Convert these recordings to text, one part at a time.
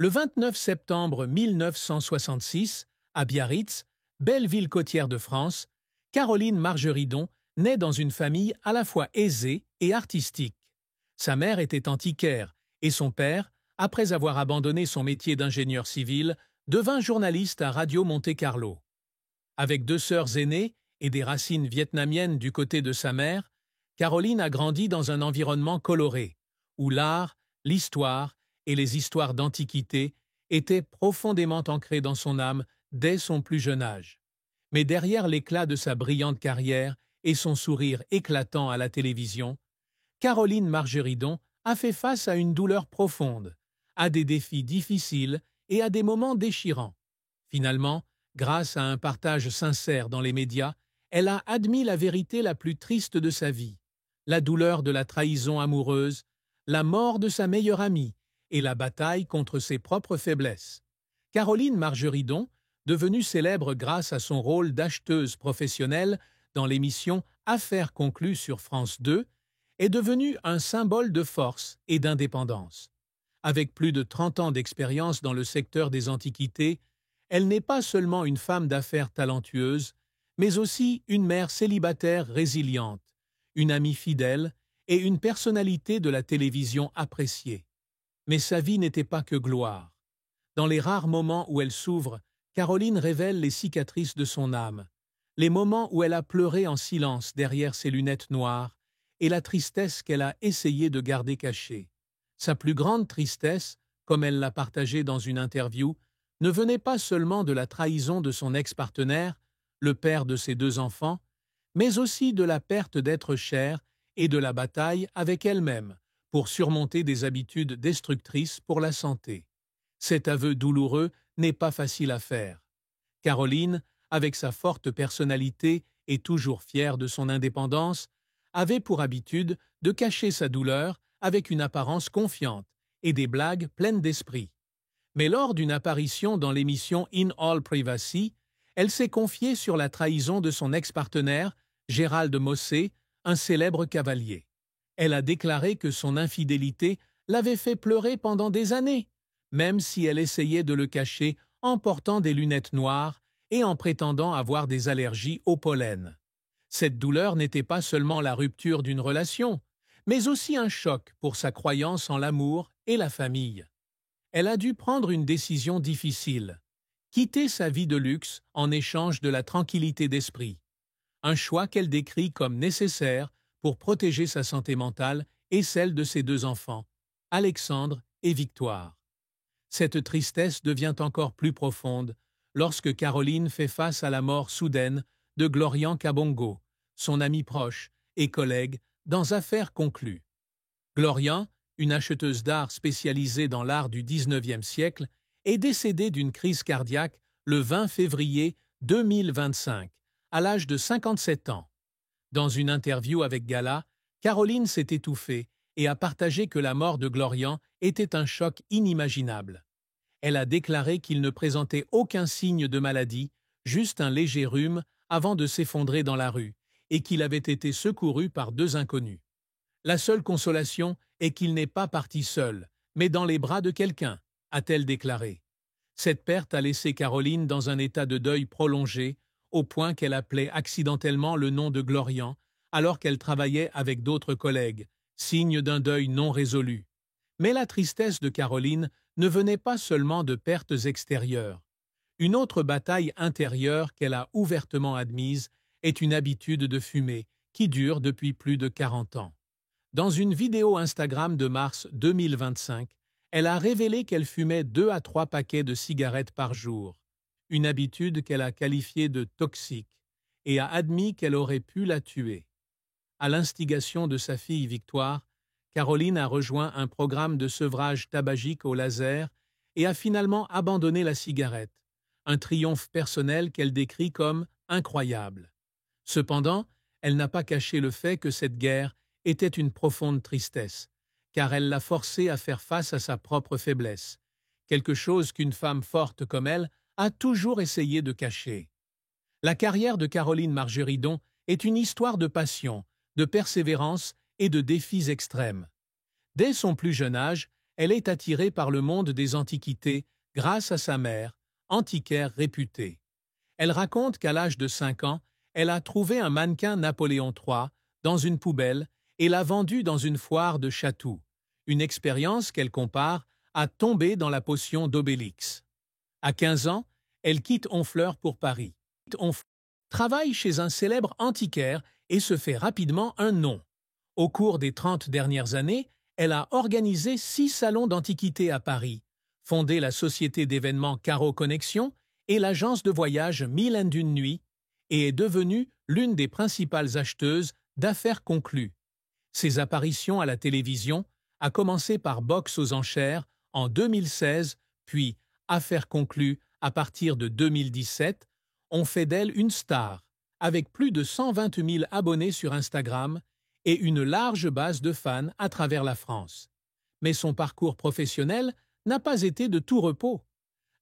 Le 29 septembre 1966, à Biarritz, belle ville côtière de France, Caroline Margeridon naît dans une famille à la fois aisée et artistique. Sa mère était antiquaire et son père, après avoir abandonné son métier d'ingénieur civil, devint journaliste à Radio Monte-Carlo. Avec deux sœurs aînées et des racines vietnamiennes du côté de sa mère, Caroline a grandi dans un environnement coloré, où l'art, l'histoire et les histoires d'antiquité étaient profondément ancrées dans son âme dès son plus jeune âge. Mais derrière l'éclat de sa brillante carrière et son sourire éclatant à la télévision, Caroline Margeridon a fait face à une douleur profonde, à des défis difficiles et à des moments déchirants. Finalement, grâce à un partage sincère dans les médias, elle a admis la vérité la plus triste de sa vie, la douleur de la trahison amoureuse, la mort de sa meilleure amie et la bataille contre ses propres faiblesses. Caroline Margeridon, devenue célèbre grâce à son rôle d'acheteuse professionnelle dans l'émission Affaires conclues sur France 2, est devenue un symbole de force et d'indépendance. Avec plus de 30 ans d'expérience dans le secteur des antiquités, elle n'est pas seulement une femme d'affaires talentueuse, mais aussi une mère célibataire résiliente, une amie fidèle et une personnalité de la télévision appréciée. Mais sa vie n'était pas que gloire. Dans les rares moments où elle s'ouvre, Caroline révèle les cicatrices de son âme, les moments où elle a pleuré en silence derrière ses lunettes noires et la tristesse qu'elle a essayé de garder cachée. Sa plus grande tristesse, comme elle l'a partagé dans une interview, ne venait pas seulement de la trahison de son ex-partenaire, le père de ses deux enfants, mais aussi de la perte d'être cher et de la bataille avec elle-même pour surmonter des habitudes destructrices pour la santé. Cet aveu douloureux n'est pas facile à faire. Caroline, avec sa forte personnalité et toujours fière de son indépendance, avait pour habitude de cacher sa douleur avec une apparence confiante et des blagues pleines d'esprit. Mais lors d'une apparition dans l'émission In All Privacy, elle s'est confiée sur la trahison de son ex-partenaire, Gérald Mossé, un célèbre cavalier. Elle a déclaré que son infidélité l'avait fait pleurer pendant des années, même si elle essayait de le cacher en portant des lunettes noires et en prétendant avoir des allergies au pollen. Cette douleur n'était pas seulement la rupture d'une relation, mais aussi un choc pour sa croyance en l'amour et la famille. Elle a dû prendre une décision difficile, quitter sa vie de luxe en échange de la tranquillité d'esprit, un choix qu'elle décrit comme nécessaire pour protéger sa santé mentale et celle de ses deux enfants, Alexandre et Victoire. Cette tristesse devient encore plus profonde lorsque Caroline fait face à la mort soudaine de Glorian Kabongo, son ami proche et collègue dans Affaires conclues. Glorian, une acheteuse d'art spécialisée dans l'art du XIXe siècle, est décédée d'une crise cardiaque le 20 février 2025, à l'âge de 57 ans. Dans une interview avec Gala, Caroline s'est étouffée et a partagé que la mort de Glorian était un choc inimaginable. Elle a déclaré qu'il ne présentait aucun signe de maladie, juste un léger rhume avant de s'effondrer dans la rue, et qu'il avait été secouru par deux inconnus. La seule consolation est qu'il n'est pas parti seul, mais dans les bras de quelqu'un, a-t-elle déclaré. Cette perte a laissé Caroline dans un état de deuil prolongé, au point qu'elle appelait accidentellement le nom de Glorian, alors qu'elle travaillait avec d'autres collègues, signe d'un deuil non résolu. Mais la tristesse de Caroline ne venait pas seulement de pertes extérieures. Une autre bataille intérieure qu'elle a ouvertement admise est une habitude de fumer qui dure depuis plus de 40 ans. Dans une vidéo Instagram de mars 2025, elle a révélé qu'elle fumait 2 à 3 paquets de cigarettes par jour, une habitude qu'elle a qualifiée de toxique et a admis qu'elle aurait pu la tuer. À l'instigation de sa fille Victoire, Caroline a rejoint un programme de sevrage tabagique au laser et a finalement abandonné la cigarette, un triomphe personnel qu'elle décrit comme incroyable. Cependant, elle n'a pas caché le fait que cette guerre était une profonde tristesse, car elle l'a forcée à faire face à sa propre faiblesse, quelque chose qu'une femme forte comme elle a toujours essayé de cacher. La carrière de Caroline Margeridon est une histoire de passion, de persévérance et de défis extrêmes. Dès son plus jeune âge, elle est attirée par le monde des antiquités grâce à sa mère, antiquaire réputée. Elle raconte qu'à l'âge de 5 ans, elle a trouvé un mannequin Napoléon III dans une poubelle et l'a vendu dans une foire de Chatou, une expérience qu'elle compare à tomber dans la potion d'Obélix. À 15 ans, elle quitte Honfleur pour Paris. Honfleur travaille chez un célèbre antiquaire et se fait rapidement un nom. Au cours des 30 dernières années, elle a organisé 6 salons d'antiquités à Paris, fondé la société d'événements Caro Connexion et l'agence de voyage 1000 et une nuits, et est devenue l'une des principales acheteuses d'affaires conclues. Ses apparitions à la télévision, à commencer par Box aux enchères en 2016, puis Affaires conclues à partir de 2017, ont fait d'elle une star, avec plus de 120 000 abonnés sur Instagram et une large base de fans à travers la France. Mais son parcours professionnel n'a pas été de tout repos.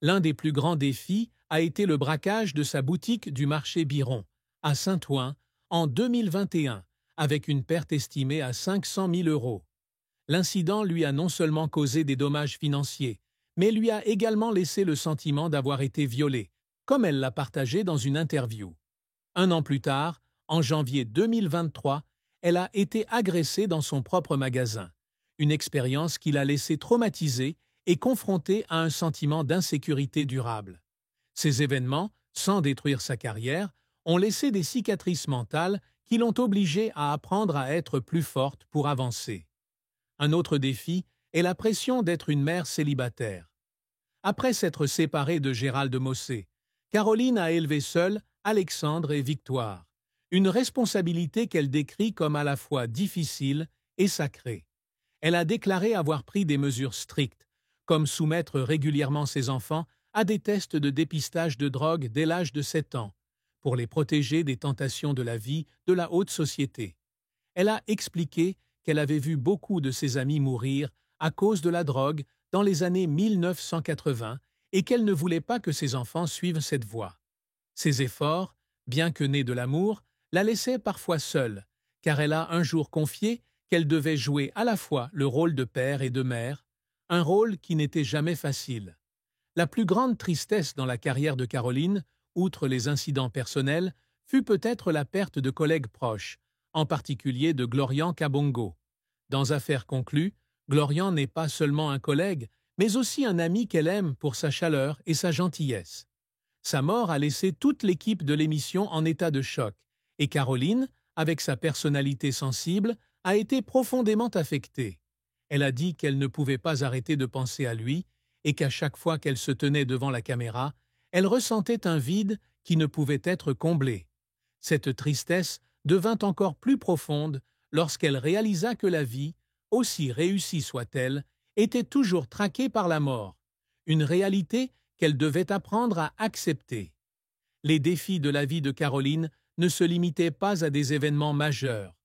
L'un des plus grands défis a été le braquage de sa boutique du marché Biron, à Saint-Ouen, en 2021, avec une perte estimée à 500 000 €. L'incident lui a non seulement causé des dommages financiers, mais lui a également laissé le sentiment d'avoir été violée, comme elle l'a partagé dans une interview. Un an plus tard, en janvier 2023, elle a été agressée dans son propre magasin, une expérience qui l'a laissée traumatisée et confrontée à un sentiment d'insécurité durable. Ces événements, sans détruire sa carrière, ont laissé des cicatrices mentales qui l'ont obligée à apprendre à être plus forte pour avancer. Un autre défi est la pression d'être une mère célibataire. Après s'être séparée de Gérald de Mossé, Caroline a élevé seule Alexandre et Victoire, une responsabilité qu'elle décrit comme à la fois difficile et sacrée. Elle a déclaré avoir pris des mesures strictes, comme soumettre régulièrement ses enfants à des tests de dépistage de drogue dès l'âge de 7 ans, pour les protéger des tentations de la vie de la haute société. Elle a expliqué qu'elle avait vu beaucoup de ses amis mourir à cause de la drogue dans les années 1980 et qu'elle ne voulait pas que ses enfants suivent cette voie. Ses efforts, bien que nés de l'amour, la laissaient parfois seule, car elle a un jour confié qu'elle devait jouer à la fois le rôle de père et de mère, un rôle qui n'était jamais facile. La plus grande tristesse dans la carrière de Caroline, outre les incidents personnels, fut peut-être la perte de collègues proches, en particulier de Glorian Kabongo. Dans Affaires conclues, Glorian n'est pas seulement un collègue, mais aussi un ami qu'elle aime pour sa chaleur et sa gentillesse. Sa mort a laissé toute l'équipe de l'émission en état de choc, et Caroline, avec sa personnalité sensible, a été profondément affectée. Elle a dit qu'elle ne pouvait pas arrêter de penser à lui, et qu'à chaque fois qu'elle se tenait devant la caméra, elle ressentait un vide qui ne pouvait être comblé. Cette tristesse devint encore plus profonde lorsqu'elle réalisa que la vie, aussi réussie soit-elle, était toujours traquée par la mort, une réalité qu'elle devait apprendre à accepter. Les défis de la vie de Caroline ne se limitaient pas à des événements majeurs.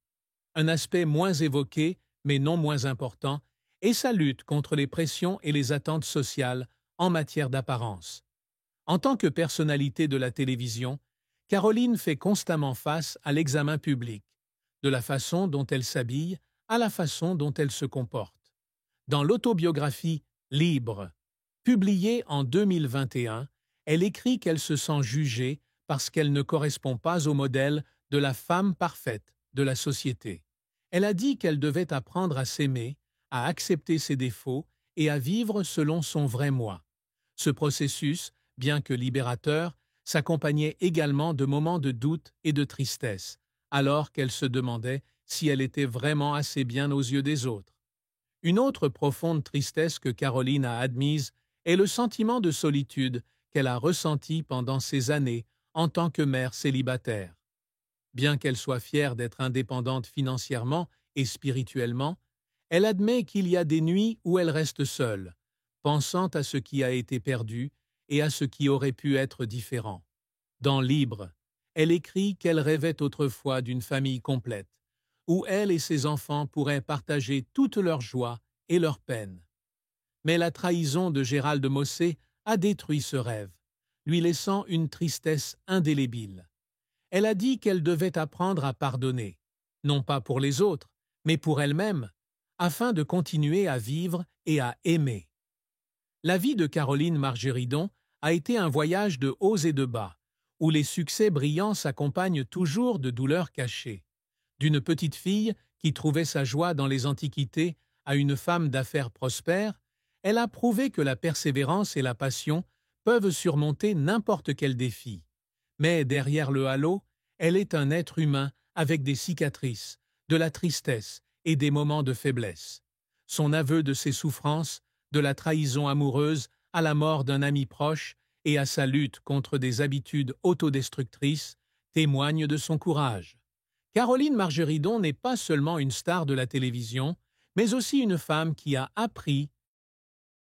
Un aspect moins évoqué, mais non moins important, est sa lutte contre les pressions et les attentes sociales en matière d'apparence. En tant que personnalité de la télévision, Caroline fait constamment face à l'examen public, de la façon dont elle s'habille à la façon dont elle se comporte. Dans l'autobiographie « Libre », publiée en 2021, elle écrit qu'elle se sent jugée parce qu'elle ne correspond pas au modèle de la femme parfaite de la société. Elle a dit qu'elle devait apprendre à s'aimer, à accepter ses défauts et à vivre selon son vrai moi. Ce processus, bien que libérateur, s'accompagnait également de moments de doute et de tristesse, alors qu'elle se demandait si elle était vraiment assez bien aux yeux des autres. Une autre profonde tristesse que Caroline a admise est le sentiment de solitude qu'elle a ressenti pendant ces années en tant que mère célibataire. Bien qu'elle soit fière d'être indépendante financièrement et spirituellement, elle admet qu'il y a des nuits où elle reste seule, pensant à ce qui a été perdu et à ce qui aurait pu être différent. Dans Libre, elle écrit qu'elle rêvait autrefois d'une famille complète, où elle et ses enfants pourraient partager toutes leurs joies et leurs peines. Mais la trahison de Gérald de Mossé a détruit ce rêve, lui laissant une tristesse indélébile. Elle a dit qu'elle devait apprendre à pardonner, non pas pour les autres, mais pour elle-même, afin de continuer à vivre et à aimer. La vie de Caroline Margeridon a été un voyage de hauts et de bas, où les succès brillants s'accompagnent toujours de douleurs cachées. D'une petite fille qui trouvait sa joie dans les antiquités à une femme d'affaires prospère, elle a prouvé que la persévérance et la passion peuvent surmonter n'importe quel défi. Mais derrière le halo, elle est un être humain avec des cicatrices, de la tristesse et des moments de faiblesse. Son aveu de ses souffrances, de la trahison amoureuse à la mort d'un ami proche et à sa lutte contre des habitudes autodestructrices, témoigne de son courage. Caroline Margeridon n'est pas seulement une star de la télévision, mais aussi une femme qui a appris